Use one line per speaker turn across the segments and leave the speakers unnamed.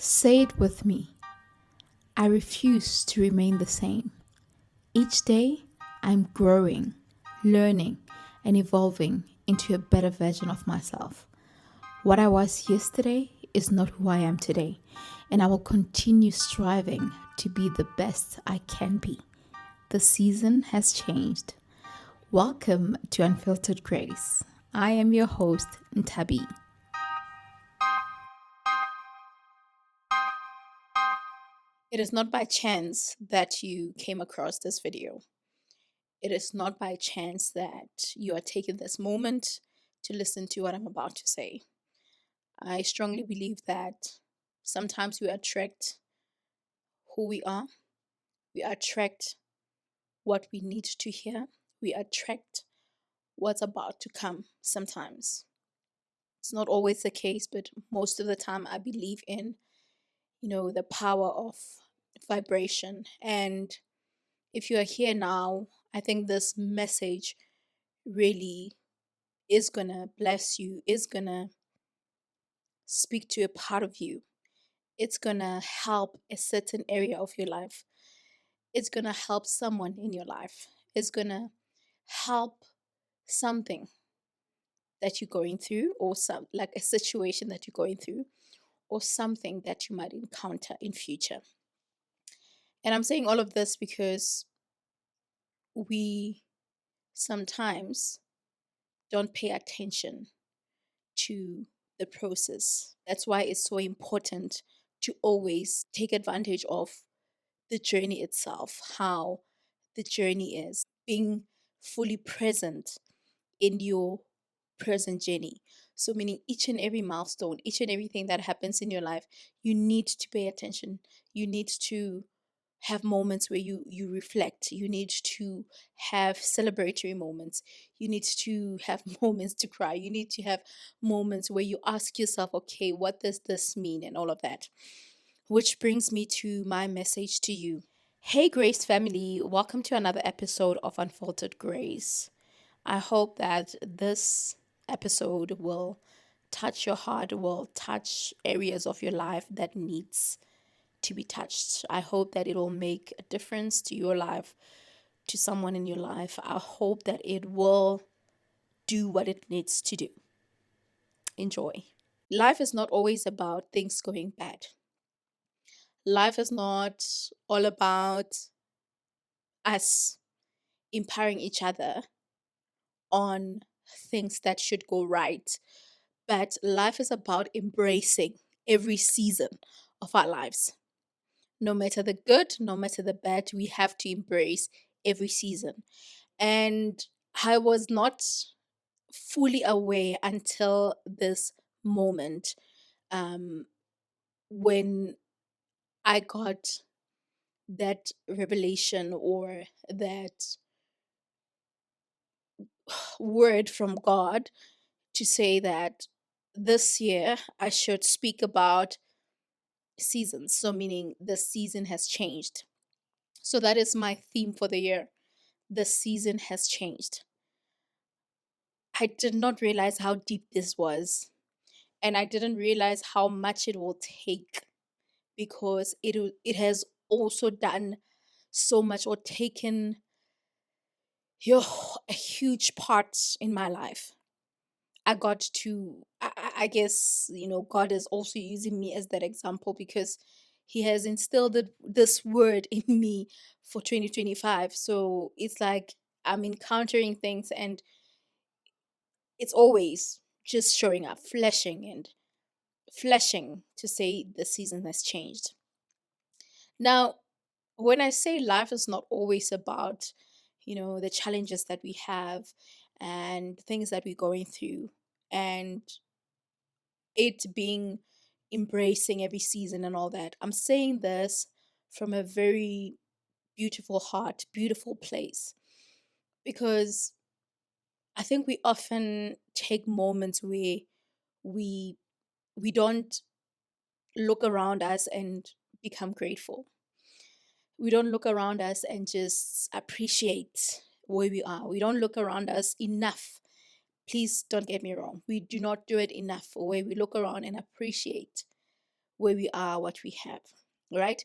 Say it with me. I refuse to remain the same. Each day, I'm growing, learning, and evolving into a better version of myself. What I was yesterday is not who I am today, and I will continue striving to be the best I can be. The season has changed. Welcome to Unfiltered Grace. I am your host, Nthabi. It is not by chance that you came across this video. It is not by chance that you are taking this moment to listen to what I'm about to say. I strongly believe that sometimes we attract who we attract what we need to hear, we attract what's about to come sometimes. It's not always the case, but most of the time I believe in, the power of vibration. And if you are here now, I think this message really is gonna bless you, is gonna speak to a part of you. It's gonna help a certain area of your life. It's gonna help someone in your life. It's gonna help something that you're going through, or some like a situation that you're going through, or something that you might encounter in future. And I'm saying all of this because we sometimes don't pay attention to the process. That's why it's so important to always take advantage of the journey itself, how the journey is, being fully present in your present journey. So, meaning each and every milestone, each and everything that happens in your life, you need to pay attention. You need to have moments where you reflect. You need to have celebratory moments. You need to have moments to cry. You need to have moments where you ask yourself, okay, what does this mean, and all of that. Which brings me to my message to you. Hey, Grace family, welcome to another episode of Unfiltered Grace. I hope that this episode will touch your heart, will touch areas of your life that needs to be touched. I hope that it will make a difference to your life, to someone in your life. I hope that it will do what it needs to do. Enjoy. Life is not always about things going bad. Life is not all about us empowering each other on things that should go right. But life is about embracing every season of our lives. No matter the good, no matter the bad, we have to embrace every season. And I was not fully aware until this moment, um, when I got that revelation, or that word from God, to say that this year I should speak about seasons. So, meaning the season has changed. So, that is my theme for the year. The season has changed. I did not realize how deep this was. And I didn't realize how much it will take, because it has also done so much, or taken yo, a huge part in my life. I got to, I guess, God is also using me as that example, because He has instilled this word in me for 2025. So it's like I'm encountering things, and it's always just showing up, flashing and flashing to say the season has changed. Now, when I say life is not always about, the challenges that we have and things that we're going through, and it being embracing every season and all that, I'm saying this from a very beautiful heart, beautiful place, because I think we often take moments where we we don't look around us and become grateful. We don't look around us and just appreciate where we are. We don't look around us enough. Please don't get me wrong. We do not do it enough, where we look around and appreciate where we are, what we have, right?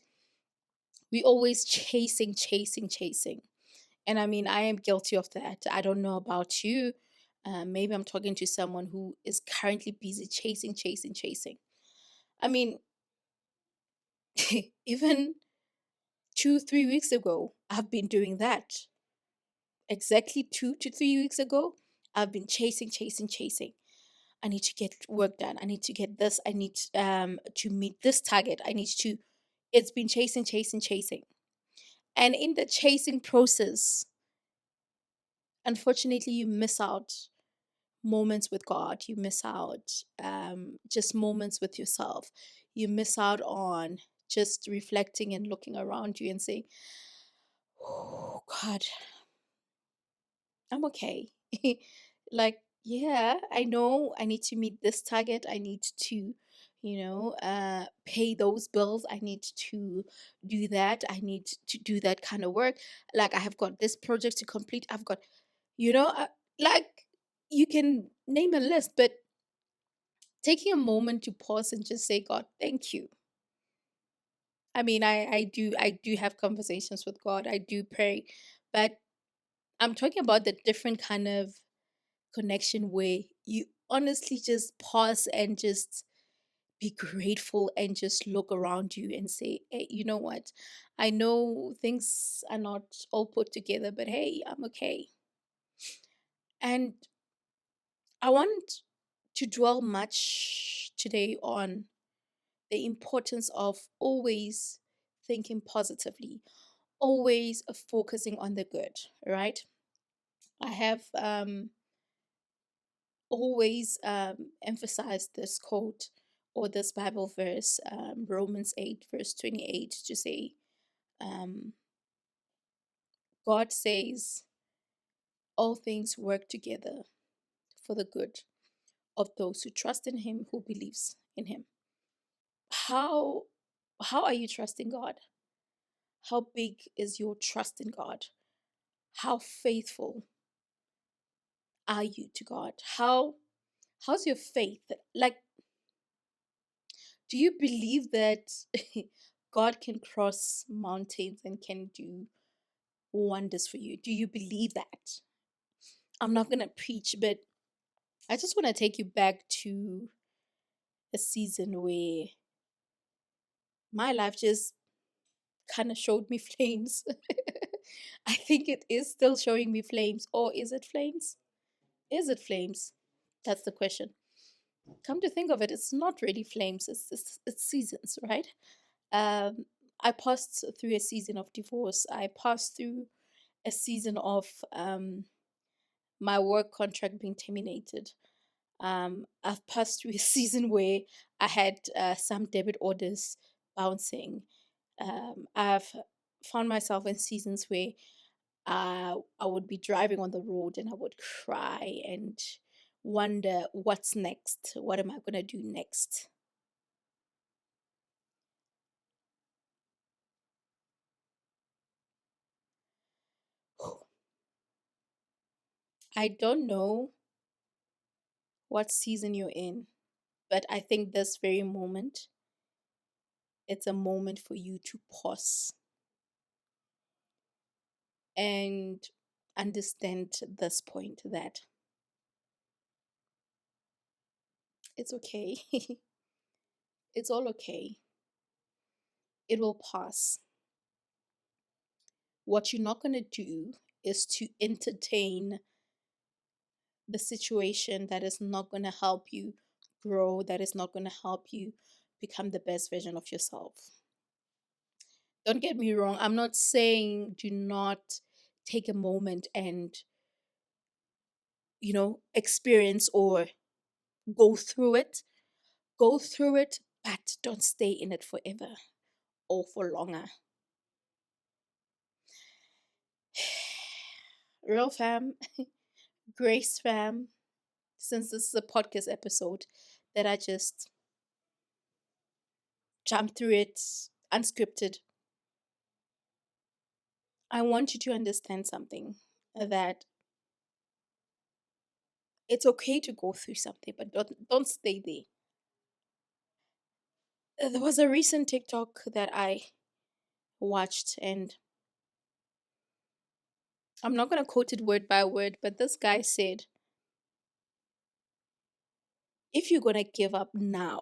We always chasing, chasing, chasing. And I mean, I am guilty of that. I don't know about you. Maybe I'm talking to someone who is currently busy chasing, chasing, chasing. I mean, even 2, 3 weeks ago, I've been doing that. Exactly 2 to 3 weeks ago, I've been chasing, chasing, chasing. I need to get work done. I need to get this. I need to meet this target. I need to. It's been chasing, chasing, chasing. And in the chasing process, unfortunately, you miss out moments with God. You miss out just moments with yourself. You miss out on just reflecting and looking around you and saying, "Oh God, I'm okay." Like, yeah, I know I need to meet this target. I need to, pay those bills. I need to do that. I need to do that kind of work. Like, I have got this project to complete. I've got, you know, uh, like, you can name a list, but taking a moment to pause and just say, God, thank you. I mean, I do have conversations with God. I do pray, but I'm talking about the different kind of connection where you honestly just pause and just be grateful and just look around you and say, hey, you know what? I know things are not all put together, but hey, I'm okay. And I want to dwell much today on the importance of always thinking positively, always focusing on the good, right? I have always emphasized this quote or this Bible verse, Romans 8, verse 28, to say, um, God says, all things work together for the good of those who trust in Him, who believes in Him. How how are you trusting God? How big is your trust in God? How faithful are you to God? How's your faith? Like, do you believe that God can cross mountains and can do wonders for you? Do you believe that? I'm not going to preach, but I just want to take you back to a season where my life just kind of showed me flames. I think it is still showing me flames. Or is it flames? Is it flames? That's the question. Come to think of it, it's not really flames, it's seasons, right? Um, I passed through a season of divorce. I passed through a season of my work contract being terminated. I've passed through a season where I had some debit orders bouncing. I've found myself in seasons where I would be driving on the road and I would cry and wonder what's next? What am I going to do next? I don't know what season you're in, but I think this very moment, it's a moment for you to pause and understand this point that it's okay. It's all okay. It will pass. What you're not going to do is to entertain the situation that is not going to help you grow, that is not going to help you become the best version of yourself. Don't get me wrong. I'm not saying do not take a moment and, experience or go through it. Go through it, but don't stay in it forever or for longer. Real fam, Grace fam, since this is a podcast episode that I just jumped through it unscripted, I want you to understand something, that it's okay to go through something, but don't stay there. There was a recent TikTok that I watched, and I'm not going to quote it word by word, but this guy said, if you're going to give up now,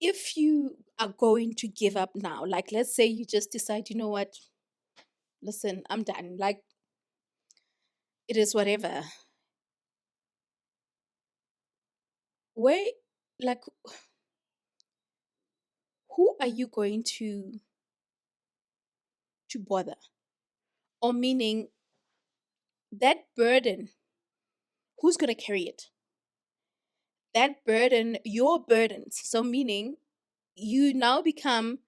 if you are going to give up now, like let's say you just decide, you know what, listen, I'm done. Like it is whatever. Where, like, who are you going to bother? Or meaning that burden, who's going to carry it? That burden, your burdens. So meaning you now become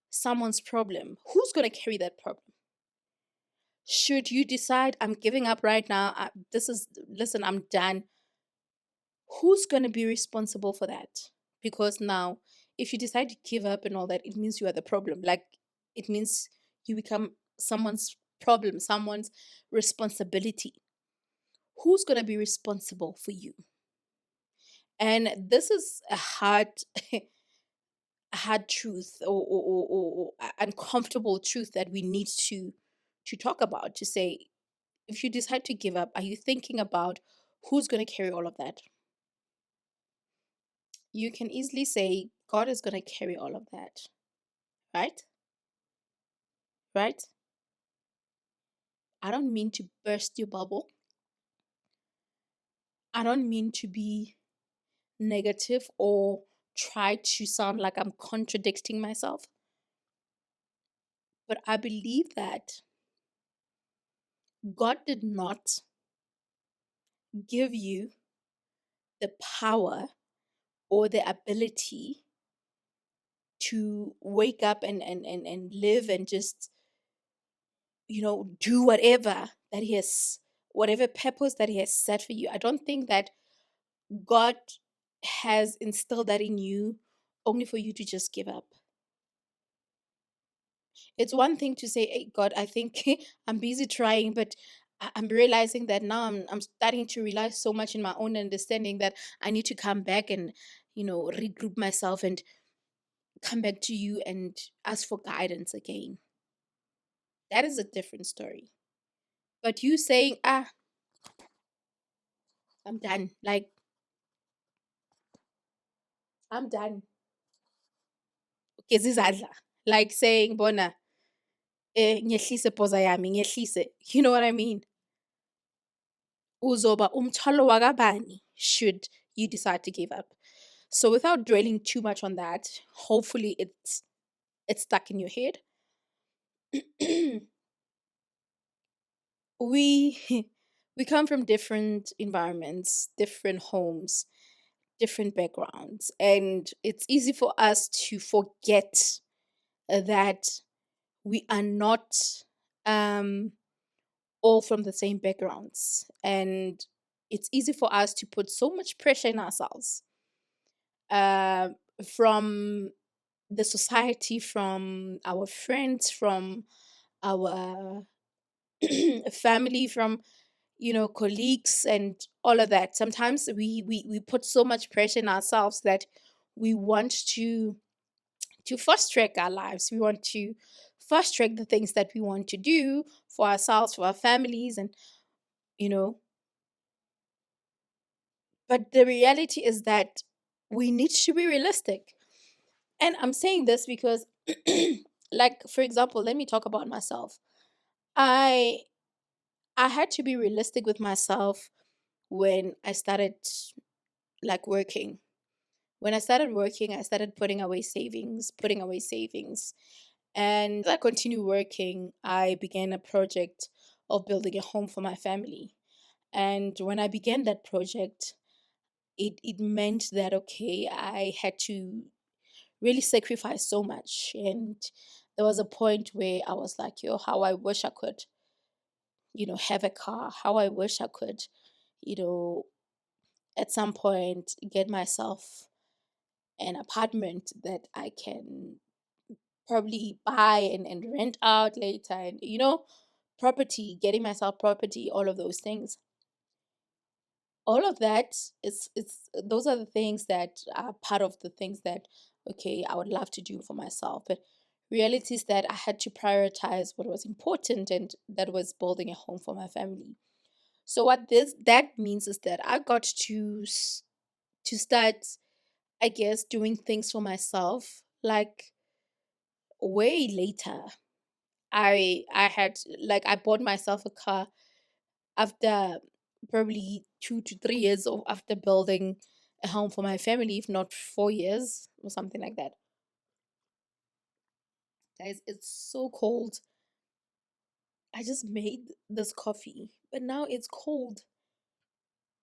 someone's problem. Who's going to carry that problem? Should you decide I'm giving up right now, listen, I'm done, who's going to be responsible for that? Because now, if you decide to give up and all that, it means you are the problem. Like, it means you become someone's problem, someone's responsibility. Who's going to be responsible for you? And this is a hard, hard truth, or uncomfortable truth that we need to talk about. To say, if you decide to give up, are you thinking about who's going to carry all of that? You can easily say God is going to carry all of that, right? Right? I don't mean to burst your bubble. I don't mean to be negative or try to sound like I'm contradicting myself. But I believe that God did not give you the power or the ability to wake up and live and just, do whatever that He has, whatever purpose that He has set for you. I don't think that God has instilled that in you only for you to just give up. It's one thing to say, hey, God, I think I'm busy trying, but I'm realizing that now I'm starting to rely so much in my own understanding that I need to come back and, regroup myself and come back to you and ask for guidance again. That is a different story. But you saying, I'm done. Like, I'm done. Okay, zizadla. Like saying, Bona, nyehlise poza yami, nyehlise. You know what I mean? Uzoba umthwalo wakabani should you decide to give up. So without dwelling too much on that, hopefully it's stuck in your head. we we come from different environments, different homes, different backgrounds, and it's easy for us to forget that we are not um all from the same backgrounds, and it's easy for us to put so much pressure in ourselves, uh, from the society, from our friends, from our family, from colleagues, and all of that. Sometimes we put so much pressure in ourselves that we want to fast track our lives. We want to fast track the things that we want to do for ourselves, for our families, and you know but the reality is that we need to be realistic. And I'm saying this because like, for example, let me talk about myself. I i had to be realistic with myself when I started, like, working. When I started working, I started putting away savings. And I continued working. I began a project of building a home for my family. And when I began that project, it meant that, okay, I had to really sacrifice so much. And there was a point where I was like, yo, how I wish I could, have a car, how I wish I could, you know, at some point get myself an apartment that I can probably buy and rent out later, and property, getting myself property, all of those things. All of that, it's those are the things that are part of the things that, okay, I would love to do for myself. But reality is that I had to prioritize what was important, and that was building a home for my family. So what this that means is that I got to start, I guess, doing things for myself like way later. I had, like, I bought myself a car after probably 2 to 3 years of after building a home for my family, if not 4 years or something like that. Guys, it's so cold. I just made this coffee, but now it's cold.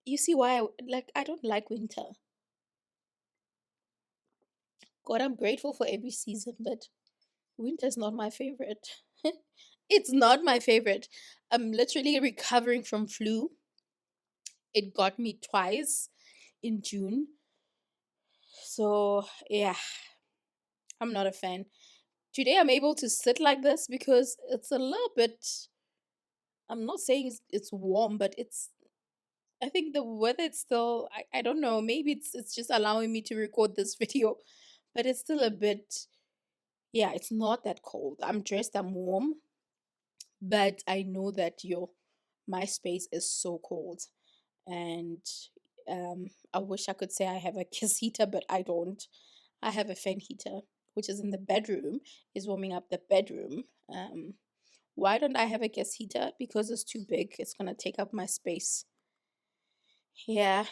You see why I don't like winter. God, I'm grateful for every season, but winter's not my favorite. It's not my favorite. I'm literally recovering from flu. It got me twice in June. So, yeah, I'm not a fan. Today I'm able to sit like this because it's a little bit, I'm not saying it's warm, but it's, I think the weather, it's still, I don't know, maybe it's just allowing me to record this video, but it's still a bit, yeah, it's not that cold. I'm dressed, I'm warm, but I know that my space is so cold. And I wish I could say I have a gas heater, but I don't. I have a fan heater, which is in the bedroom, is warming up the bedroom. Why don't I have a gas heater? Because it's too big. It's gonna take up my space. Yeah,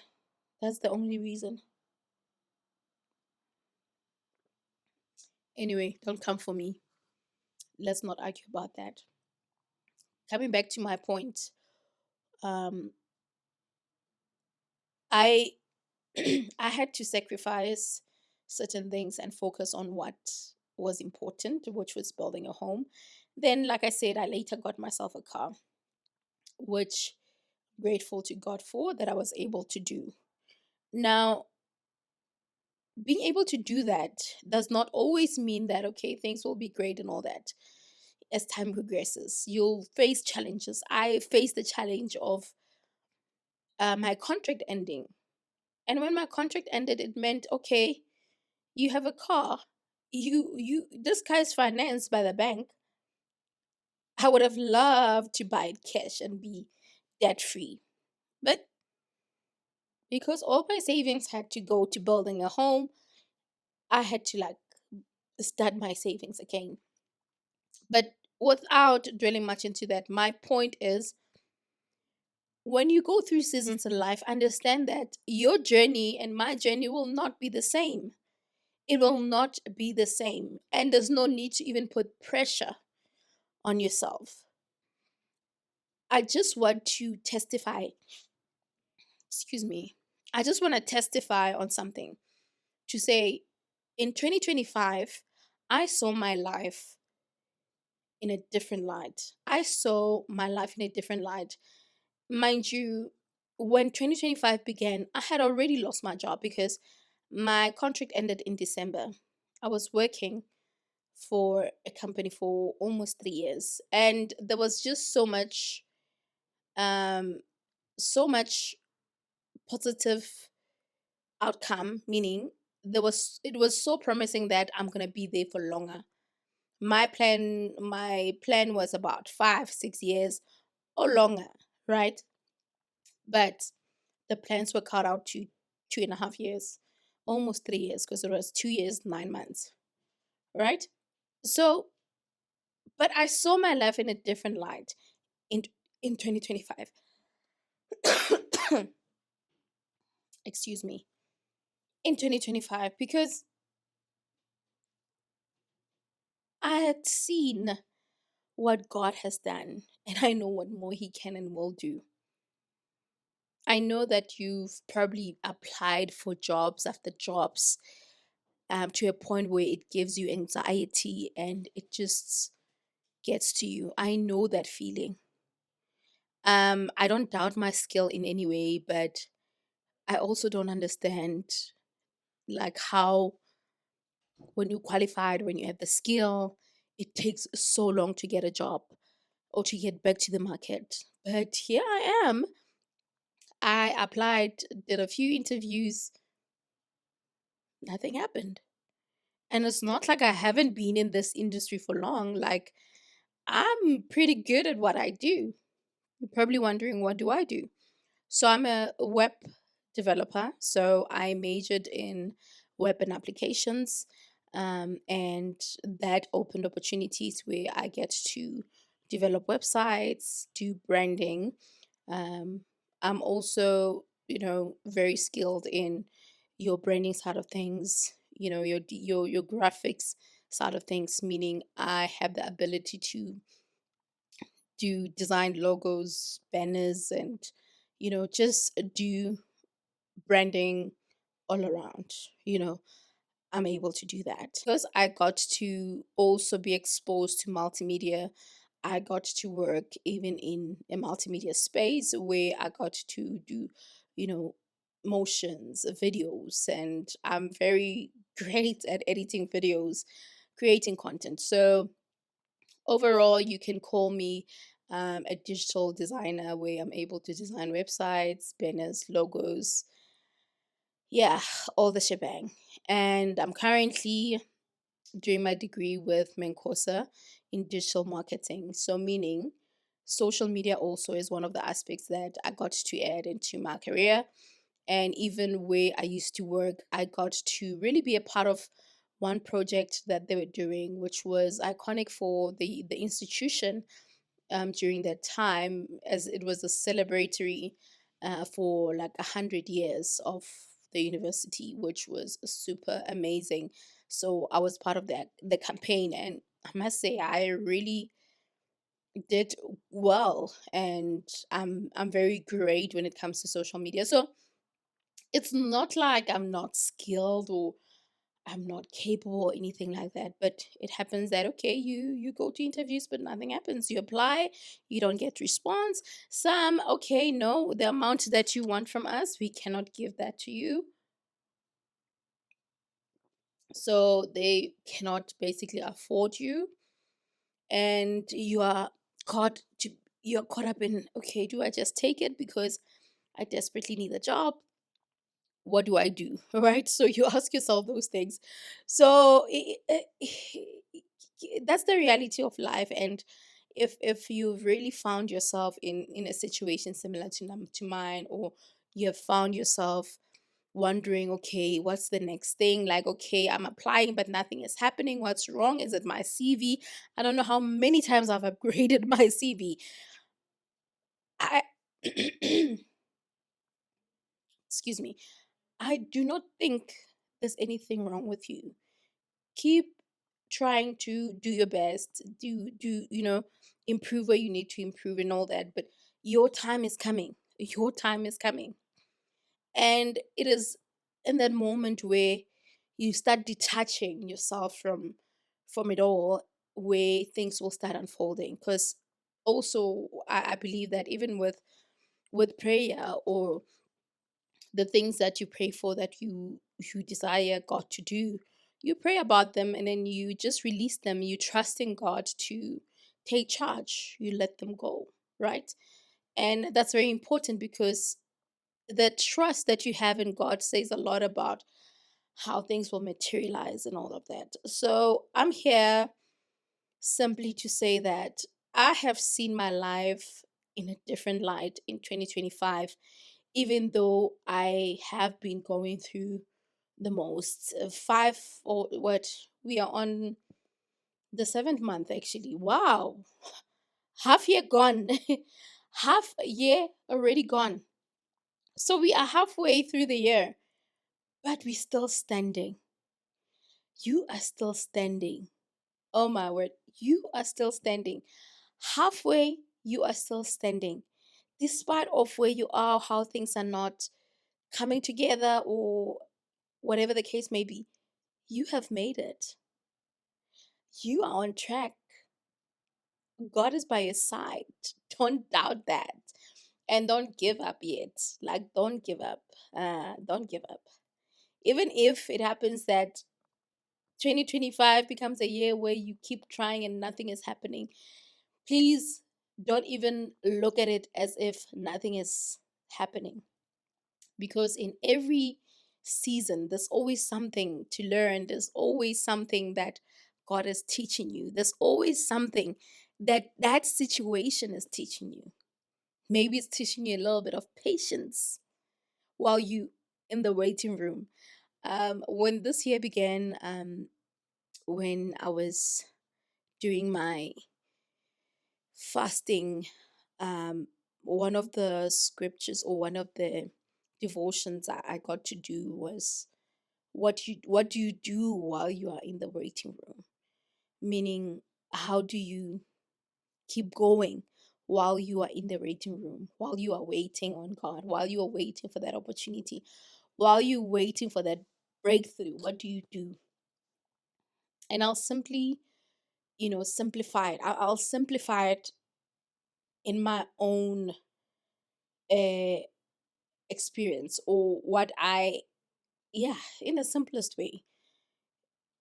that's the only reason. Anyway, don't come for me. Let's not argue about that. Coming back to my point, um, I I had to sacrifice certain things and focus on what was important, which was building a home. Then, like I said, I later got myself a car, which I'm grateful to God for that I was able to do. Now, being able to do that does not always mean that, okay, things will be great and all that. As time progresses, you'll face challenges. I faced the challenge of my contract ending. And when my contract ended, it meant, okay, you have a car. This car is financed by the bank. I would have loved to buy it cash and be debt free. But because all my savings had to go to building a home, I had to like start my savings again. But without dwelling much into that, my point is, when you go through seasons in life, understand that your journey and my journey will not be the same. It will not be the same. And there's no need to even put pressure on yourself. I just want to testify, excuse me, I just want to testify on something to say, in 2025, I saw my life in a different light. I saw my life in a different light. Mind you, when 2025 began, I had already lost my job because my contract ended in December. I was working for a company for almost 3 years, and there was just um, so much positive outcome, meaning it was so promising that I'm gonna be there for longer. My plan was about 5 6 years or longer, right? But the plans were cut out to 2.5 years, almost 3 years, because it was 2 years 9 months, right? So, but I saw my life in a different light in 2025. Excuse me, in 2025, because I had seen what God has done, and I know what more He can and will do. I know that you've probably applied for jobs after jobs, to a point where it gives you anxiety and it just gets to you. I know that feeling. I don't doubt my skill in any way, but I also don't understand, like, how when you qualified, when you have the skill, it takes so long to get a job or to get back to the market. But here I am. I applied, did a few interviews, nothing happened. And it's not like I haven't been in this industry for long. Like, I'm pretty good at what I do. You're probably wondering, what do I do? So I'm a web developer. So I majored in web and applications. And that opened opportunities where I get to develop websites, do branding. Um, I'm also, very skilled in your branding side of things, your graphics side of things, meaning I have the ability to do design logos, banners, and just do branding all around. you know I'm able to do that because I got to also be exposed to multimedia. I got to work even in a multimedia space where I got to do, you know motions, videos, and I'm very great at editing videos, creating content. So overall, you can call me a digital designer, where I'm able to design websites, banners, logos, yeah, all the shebang. And I'm currently doing my degree with Menkosa in digital marketing. So, meaning social media also is one of the aspects that I got to add into my career. And even where I used to work, I got to really be a part of one project that they were doing, which was iconic for the institution during that time, as it was a celebratory for like 100 years of the university, which was super amazing. So I was part of the campaign, and I must say I really did well, and I'm very great when it comes to social media. So it's not like I'm not skilled or I'm not capable or anything like that. But it happens that, okay, you go to interviews, but nothing happens. You apply, you don't get response. Some, okay, no, the amount that you want from us, we cannot give that to you. So they cannot basically afford you, and caught to you're caught up in, okay, do I just take it because I desperately need a job? What do I do? Right? So you ask yourself those things. So that's the reality of life. And if you've really found yourself in a situation similar to mine, or you have found yourself wondering, okay, what's the next thing? Like, okay, I'm applying, but nothing is happening. What's wrong? Is it my CV? I don't know how many times I've upgraded my CV. I excuse me. I do not think there's anything wrong with you. Keep trying to do your best. Improve where you need to improve and all that. But your time is coming. Your time is coming. And it is in that moment where you start detaching yourself from it all, where things will start unfolding. Because also I believe that even with prayer, or the things that you pray for, that you desire God to do, you pray about them, and then you just release them. You trust in God to take charge. You let them go, right? And that's very important, because the trust that you have in God says a lot about how things will materialize and all of that. So I'm here simply to say that I have seen my life in a different light in 2025, even though I have been going through the most. Five, or what, we are on the seventh month actually. Wow, half year gone, half a year already gone. So we are halfway through the year, but we're still standing. You are still standing. Oh my word, you are still standing. Halfway, you are still standing. Despite of where you are, how things are not coming together, or whatever the case may be, you have made it. You are on track. God is by your side. Don't doubt that. And don't give up yet. Like, don't give up. Don't give up. Even if it happens that 2025 becomes a year where you keep trying and nothing is happening, please don't even look at it as if nothing is happening. because in every season there's always something to learn, there's always something that God is teaching you, there's always something that that situation is teaching you. Maybe it's teaching you a little bit of patience while you in the waiting room. When this year began, when I was doing my fasting, one of the scriptures or one of the devotions I got to do was what do you do while you are in the waiting room? Meaning, how do you keep going while you are in the waiting room, while you are waiting on God, while you are waiting for that opportunity, while you're waiting for that breakthrough? What do you do? And I'll simply, simplify it. I'll simplify it in my own uh, experience, or what I, yeah, in the simplest way.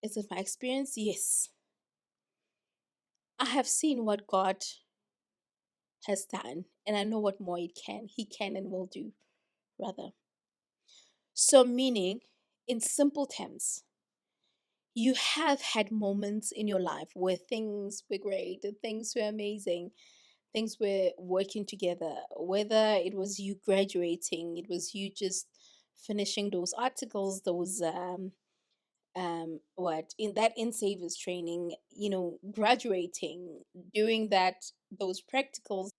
Is it my experience? Yes. I have seen what God has done, and I know what more he can and will do, rather. So, meaning, in simple terms, you have had moments in your life where things were great, and things were amazing, things were working together, whether it was you graduating, it was you just finishing those articles, those what in that in savers training, graduating, doing that, those practicals,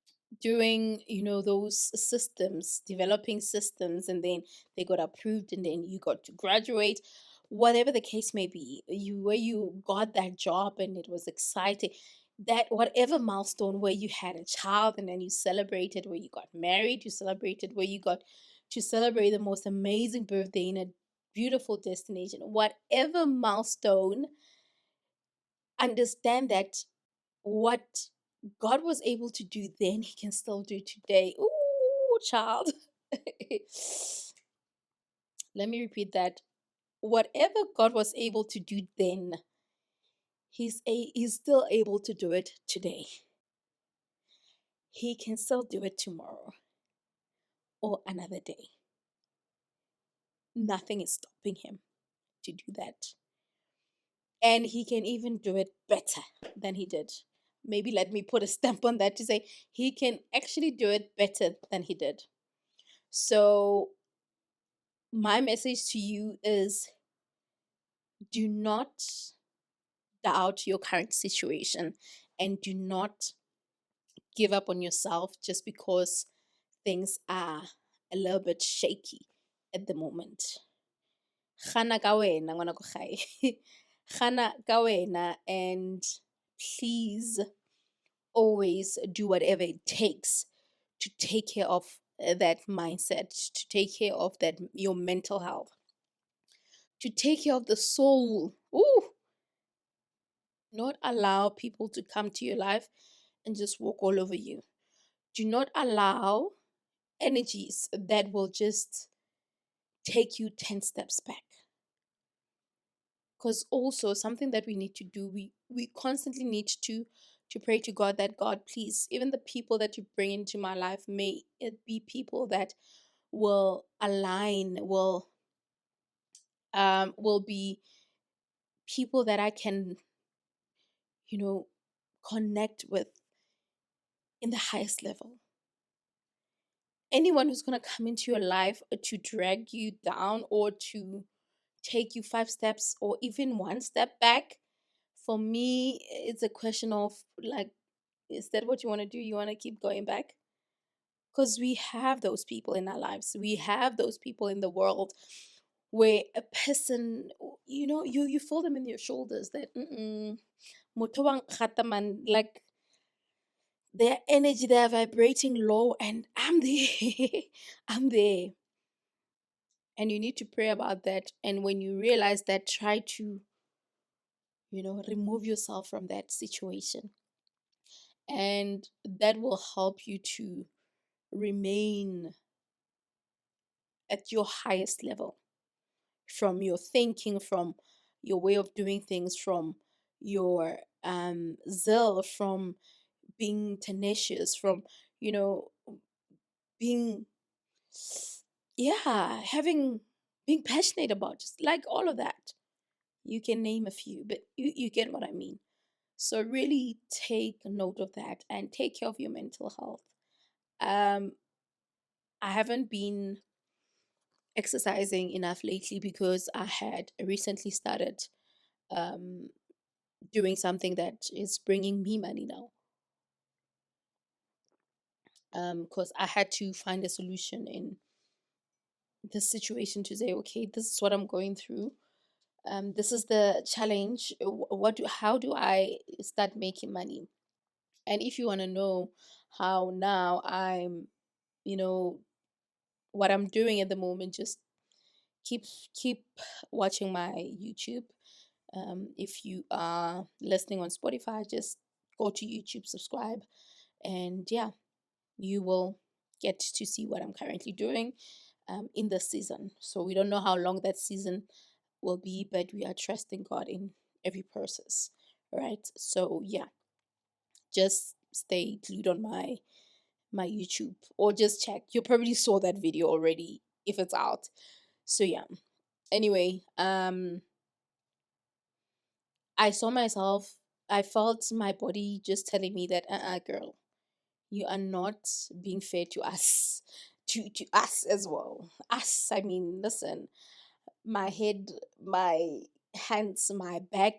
doing those systems, developing systems, and then they got approved, and then you got to graduate, whatever the case may be, where you got that job and it was exciting, that whatever milestone where you had a child and then you celebrated, where you got married, you celebrated, where you got to celebrate the most amazing birthday in a beautiful destination, whatever milestone, understand that what God was able to do then, He can still do today. Ooh, child. Let me repeat that. Whatever God was able to do then, He's still able to do it today. He can still do it tomorrow or another day. Nothing is stopping Him to do that. And He can even do it better than He did. Maybe let me put a stamp on that to say He can actually do it better than He did. So, my message to you is, do not doubt your current situation, and do not give up on yourself just because things are a little bit shaky at the moment. Gana ka wena, ngwana ko gae. Gana ka wena, and please always do whatever it takes to take care of that mindset, to take care of that your mental health, to take care of the soul. Ooh, not allow people to come to your life and just walk all over you. Do not allow energies that will just take you 10 steps back. Because also something that we need to do, we constantly need to pray to God that, God, please, even the people that you bring into my life, may it be people that will align, will be people that I can, you know, connect with in the highest level. Anyone who's going to come into your life to drag you down or to take you 5 steps or even one step back, for me, it's a question of, like, is that what you want to do? You want to keep going back? Because we have those people in our lives. We have those people in the world where a person, you feel them in your shoulders that, motho wa nkgata man, like their energy, they're vibrating low, and I'm there. I'm there. And you need to pray about that. And when you realize that, try to, remove yourself from that situation. And that will help you to remain at your highest level, from your thinking, from your way of doing things, from your zeal, from being tenacious, from, being, yeah, having being passionate about, just like all of that. You can name a few, but you get what I mean. So really take note of that and take care of your mental health. Um, I haven't been exercising enough lately because I had recently started um, doing something that is bringing me money now. Because I had to find a solution in this situation to say, okay, this is what I'm going through. This is the challenge. How do I start making money? And if you want to know how now I'm, you know, what I'm doing at the moment, just keep keep watching my YouTube. If you are listening on Spotify, just go to YouTube, subscribe, and yeah, you will get to see what I'm currently doing in this season. So we don't know how long that season will be, but we are trusting God in every process, right? So yeah, just stay glued on my YouTube or just check. You probably saw that video already if it's out. So yeah. Anyway, I saw myself. I felt my body just telling me that, girl, you are not being fair to us, to us as well. Us. I mean, listen, my head, my hands, my back,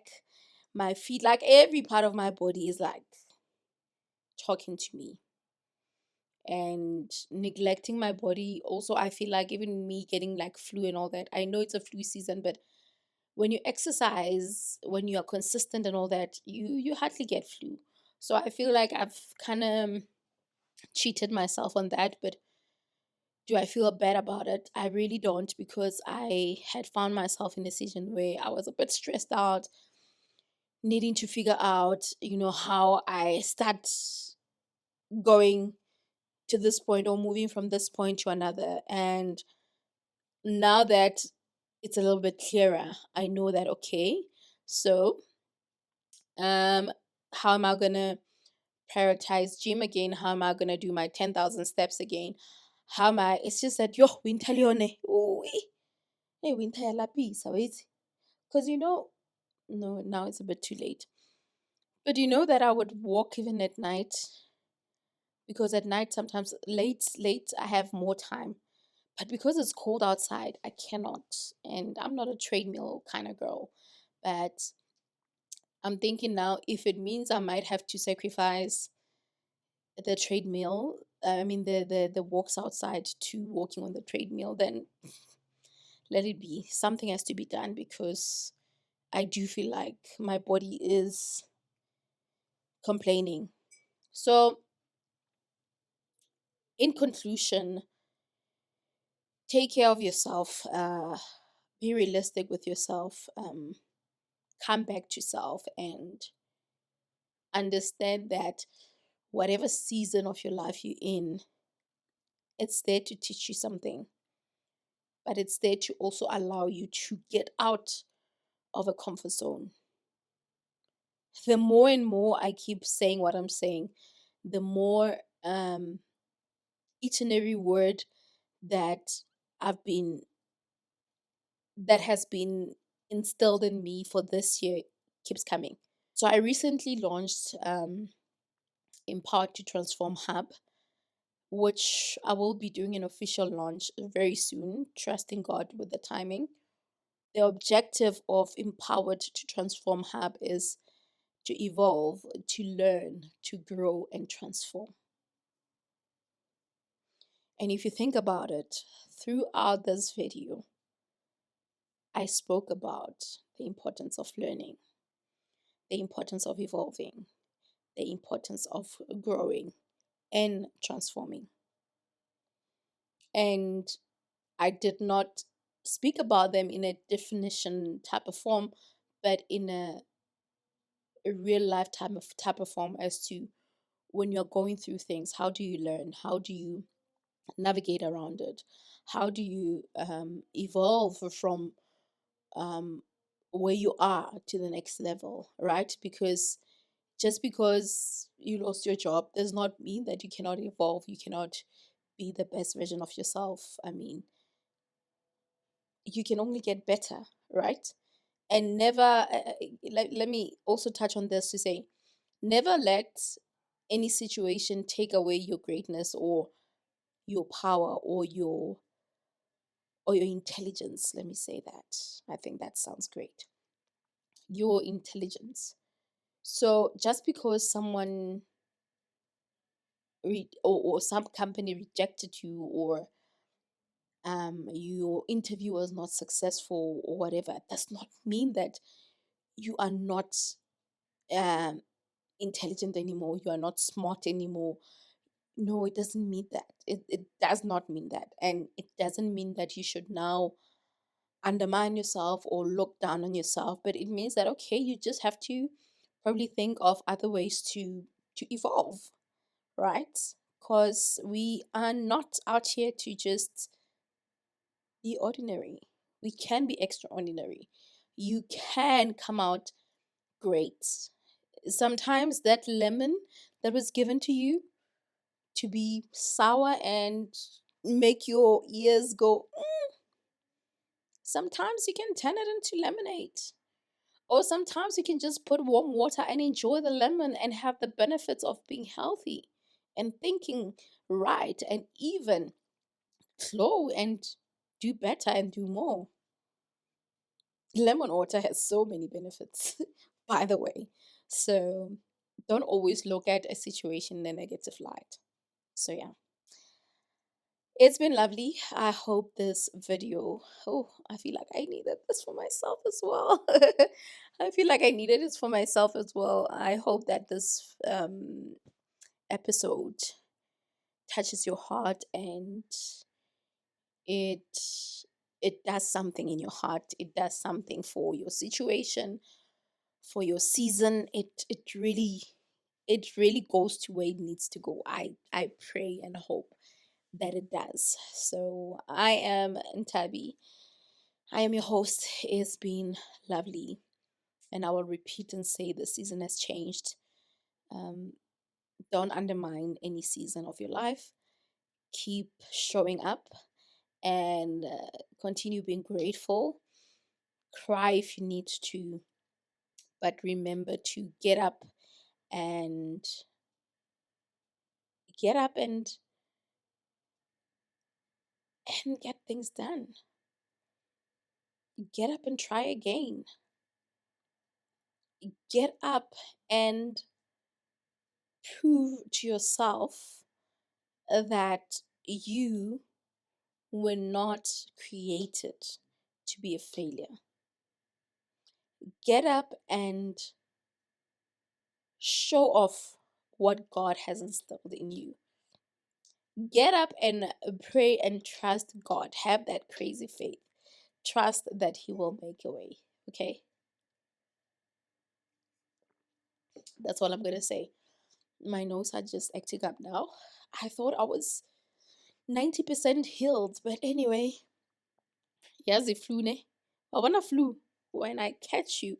my feet, like every part of my body is like talking to me and neglecting my body. Also, I feel like even me getting like flu and all that. I know it's a flu season, but when you exercise, when you are consistent and all that, you hardly get flu. So I feel like I've kind of cheated myself on that, but do I feel bad about it? I really don't, because I had found myself in a situation where I was a bit stressed out, needing to figure out, how I start going to this point or moving from this point to another. And now that it's a little bit clearer, I know that, okay, so um how am I gonna prioritize gym again? How am I gonna do my 10,000 steps again? How am I? It's just that yo winter leone. Oh, hey winter la peace, wait. Because no, now it's a bit too late. But you know that I would walk even at night, because at night sometimes late I have more time. But because it's cold outside, I cannot. And I'm not a treadmill kind of girl. But I'm thinking now, if it means I might have to sacrifice the treadmill, I mean the walks outside to walking on the treadmill, then let it be. Something has to be done, because I do feel like my body is complaining. So, in conclusion, take care of yourself. Be realistic with yourself. Come back to self and understand that whatever season of your life you're in, it's there to teach you something, but it's there to also allow you to get out of a comfort zone. The more and more I keep saying what I'm saying, the more each and every word that I've been that has been instilled in me for this year keeps coming. So I recently launched Empowered to Transform Hub, which I will be doing an official launch very soon, trusting God with the timing. The objective of Empowered to Transform Hub is to evolve, to learn, to grow, and transform. And if you think about it, throughout this video, I spoke about the importance of learning, the importance of evolving, the importance of growing and transforming. And I did not speak about them in a definition type of form, but in a real life type of form, as to when you're going through things, how do you learn? How do you navigate around it? How do you evolve from um, where you are to the next level, right? Because just because you lost your job does not mean that you cannot evolve, you cannot be the best version of yourself. I mean, you can only get better, right? And never, let me also touch on this to say, never let any situation take away your greatness or your power or your intelligence. Let me say that. I think that sounds great. Your intelligence. So just because someone or some company rejected you, or your interview was not successful or whatever, does not mean that you are not um, intelligent anymore, you are not smart anymore. No, it doesn't mean that. It does not mean that. And it doesn't mean that you should now undermine yourself or look down on yourself, but it means that, okay, you just have to probably think of other ways to evolve, right? Because we are not out here to just be ordinary. We can be extraordinary. You can come out great. Sometimes that lemon that was given to you to be sour and make your ears go, sometimes you can turn it into lemonade. Or sometimes you can just put warm water and enjoy the lemon and have the benefits of being healthy and thinking right and even flow and do better and do more. Lemon water has so many benefits, by the way. So don't always look at a situation in a negative light. So, yeah. It's been lovely. I hope this video, oh, I feel like I needed this for myself as well. I feel like I needed this for myself as well. I hope that this episode touches your heart and it it does something in your heart. It does something for your situation, for your season. It really goes to where it needs to go. I pray and hope that it does. So I am Nthabi. I am your host. It's been lovely. And I will repeat and say the season has changed. Um, don't undermine any season of your life. Keep showing up and continue being grateful. Cry if you need to, but remember to and get up and get things done. Get up and try again. Get up and prove to yourself that you were not created to be a failure. Get up and show off what God has instilled in you. Get up and pray and trust God. Have that crazy faith. Trust that He will make a way. Okay? That's all I'm going to say. My nose are just acting up now. I thought I was 90% healed, but anyway, here's the flu, ne? I want a flu when I catch you.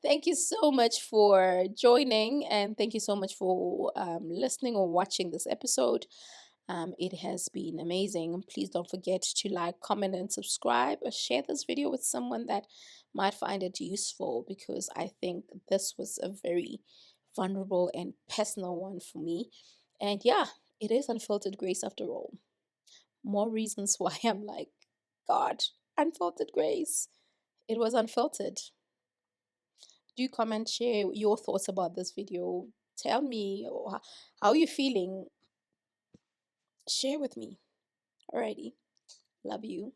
Thank you so much for joining, and thank you so much for listening or watching this episode. It has been amazing. Please don't forget to like, comment, and subscribe, or share this video with someone that might find it useful, because I think this was a very vulnerable and personal one for me. And yeah, it is unfiltered grace after all. More reasons why I'm like, God, unfiltered grace. It was unfiltered. Do comment, share your thoughts about this video. Tell me how you're feeling. Share with me. Alrighty. Love you.